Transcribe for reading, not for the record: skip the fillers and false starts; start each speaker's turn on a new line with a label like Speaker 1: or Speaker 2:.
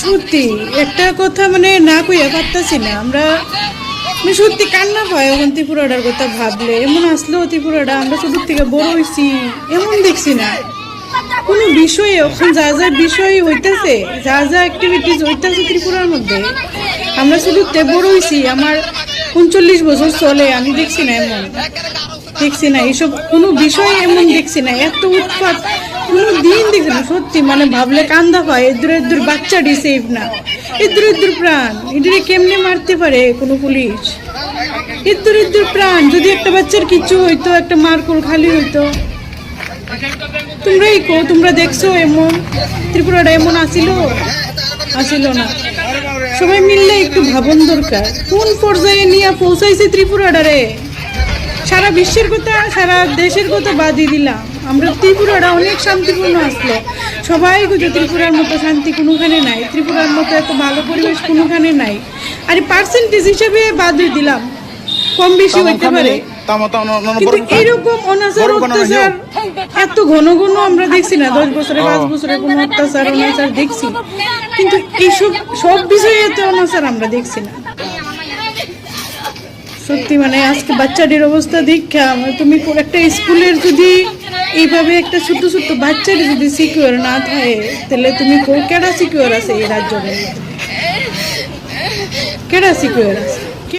Speaker 1: সত্যি একটা কথা মানে না কইয়া পারতাছি না আমরা, মানে সত্যি কান্না পায় এখন ত্রিপুরাটার কথা ভাবলে। এমন আসলো ত্রিপুরাটা, আমরা ছোটোর থেকে বড় হয়েছি এমন দেখছি না কোনো বিষয়ে। এখন যা যা বিষয় হইতেছে, যা যা অ্যাক্টিভিটিস হইতেছে ত্রিপুরার মধ্যে, আমরা ছোটোর থেকে বড় হয়েছি। আমার 39 বছর চলে, আমি দেখছি না এমন, দেখছি না এইসব কোনো বিষয় এমন দেখছি না, এত উৎপাত কোনো দিন দেখছি না। সত্যি মানে ভাবলে কান্দা পায়। এদুর বাচ্চাটি সেফ না, এদুর প্রাণ, এদের কেমনে মারতে পারে কোনো পুলিশ? এদুর প্রাণ, যদি একটা বাচ্চার কিচ্ছু হইতো, একটা মারকোল খালি হইতো। তোমরাই কো, তোমরা দেখছো এমন ত্রিপুরাটা এমন আসিল না। সবাই মিললে একটু ভাবন দরকার, কোন পর্যায়ে নিয়ে পৌঁছাইছে ত্রিপুরাটারে। সারা বিশ্বের কথা, সারা দেশের কথা বাদই দিলাম, আমরা ত্রিপুরাটা অনেক শান্তিপূর্ণ আসলো। সবাই কিন্তু ত্রিপুরার মতো শান্তি কোনোখানে নাই, ত্রিপুরার মতো এত ভালো পরিবেশ কোনোখানে নাই। আর পার্সেন্টেজ হিসেবে বাদই দিলাম, কম বেশি হইতে পারে, কিন্তু এরকম অনাচার অত্যাচার এত ঘন ঘন আমরা দেখছি না। 10 বছরে 5 বছরে কোনো অনাচার দেখছি, কিন্তু এইসব সব বিষয়ে এত অনাচার আমরা দেখছি না। সত্যি মানে আজকে বাচ্চাদের অবস্থা দীক্ষা, তুমি একটা স্কুলের যদি এইভাবে একটা ছোট্ট ছোট্ট বাচ্চার যদি সিকিউর না থাকে, তাহলে তুমি কেডা সিকিউর আছে এই রাজ্যের? কেডা সিকিউর আছে?